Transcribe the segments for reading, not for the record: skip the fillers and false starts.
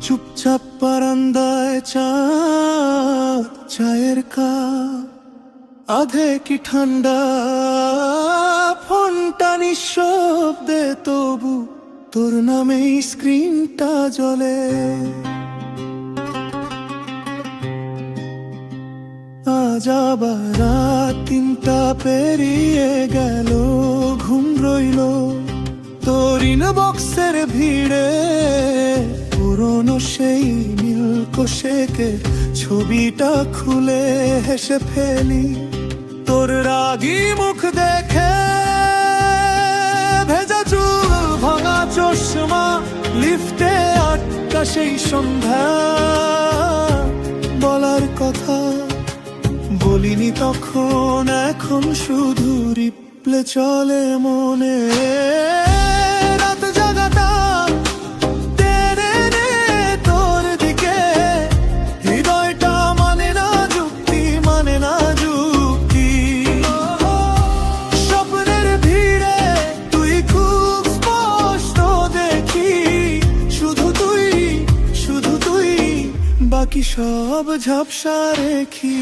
চুপচাপ বারান্দায় চায়ের কাপ, আধে কি ঠান্ডা, ফোনটা নিঃশব্দে, তবু তোর নামে স্ক্রিনটা জ্বলে। আজ আবার রাত 3টা পেরিয়ে গেল, ঘুম রইল তোর ইনবক্সের ভিড়ে। পুরনো সেই নীলকোষেকের ছবিটা খুলে হেসে ফেলি। তোর রাগী মুখ দেখে, ভেজা চুল, ভাঙা চশমা, লিফটে আটকা সেই সন্ধ্যা। বলার কথা বলিনি তখন, এখন শুধু রিপ্লে চলে মনে। রাত জাগাটা টেনে নে তোর দিকে, হৃদয়টা মানে না যুক্তি, মানে না যুক্তি। স্বপ্নের ভিড়ে তুই খুব স্পষ্ট দেখি, শুধু তুই, শুধু তুই, বাকি সব ঝাপসা রেখি।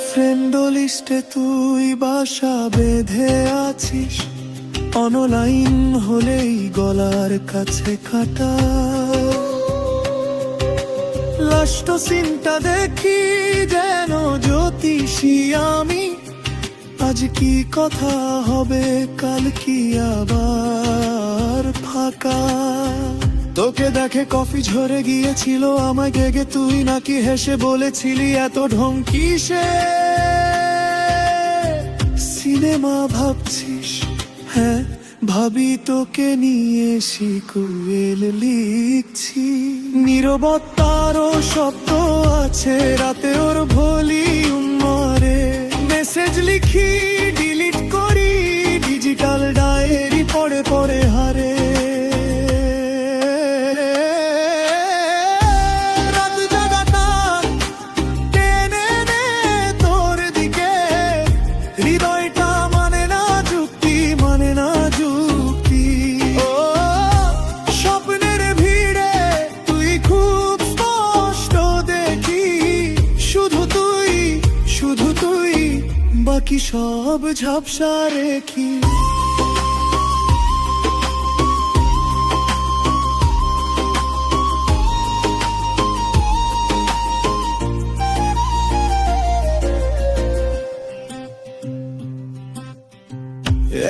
ফ্রেন্ড লিস্টে তুই বাসা বেঁধে আছিস, অনলাইন হলেই গলার কাছে কাটা। লাস্ট সিনটা দেখি যেন জ্যোতিষী আমি, আজ কি কথা হবে, কাল কি আবার ফাঁকা। তোকে দেখে কফি ঝরে গিয়েছিল আমায় গেগে, তুই নাকি হেসে বলেছিলি এত ঢং কিসে। সিনেমা ভাবছিস, হ্যাঁ ভাবি তোকে নিয়ে সিকুয়েল লিখছি। নীরবতারও শব্দ আছে, রাতে ওর ভলিউম মারে। মেসেজ লিখি ডিলিট করি, ডিজিটাল ডায়েরি পড়ে পড়ে হারে। রাত জাগাটা টেনে নে তোর দিকে, হৃদয়টা মানে না যুক্তি, মানে না যুক্তি। ও স্বপ্নের ভিড়ে তুই খুব স্পষ্ট দেখি, শুধু তুই, শুধু তুই, বাকি সব ঝাপসা রেখি।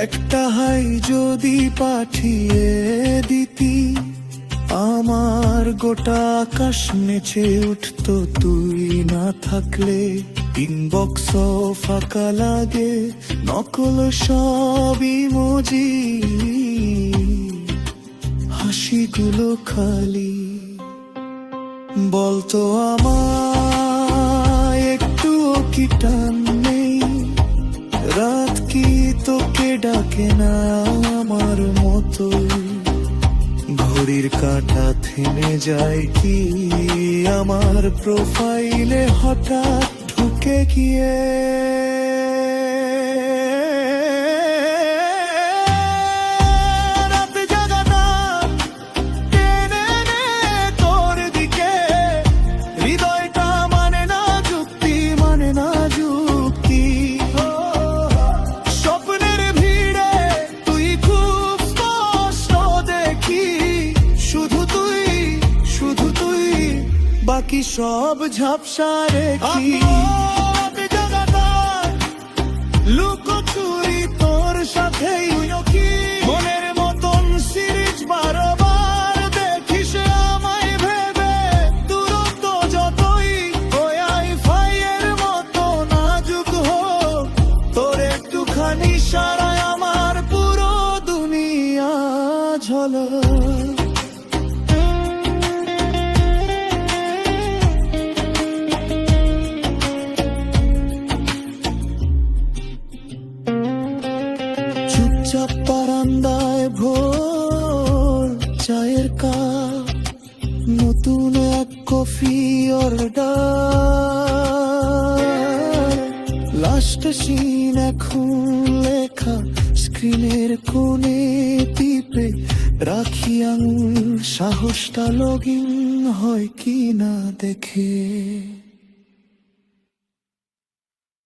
একটা হাই যদি পাঠিয়ে দিতি, আমার গোটা আকাশ নেচে উঠতো তুই না থাকলে। ইনবক্স ফাঁকা লাগে, নকল সব ইমোজি, হাসিগুলো খালি। বলতো আমায় একটুও কি টান নেই, রাত কি তোকে ডাকে না আমার মতোই। ঘড়ির কাঁটা থেমে যায় কি আমার প্রোফাইলে হঠাৎ ঢুকে গিয়ে। রাত জাগাটা টেনে নে তোর দিকে, হৃদয়টা মানে না যুক্তি, মানে না যুক্তি। স্বপ্নের ভিড়ে তুই খুব স্পষ্ট দেখি, শুধু তুই, শুধু তুই, বাকি সব ঝাপসা রেখি। লুকোচুরি তোর সাথেই মনের মতন সিরিজ বারবার দেখিস আমায় ভেবে। দূরত্ব যতই ওই আইফাইয়ের মতো নাজুক হোক, তোর একটুখানি সারায় আমার পুরো দুনিয়া ঝলক। চুপচাপ বারান্দায় ভোর চায়ের কাপ, নতুন এক কফি অর্ডার। লাস্ট সিন এখন লেখা স্ক্রিনের কোণে টিপে রাখি আঙুল, সাহসটা লগইন হয় কি না দেখে।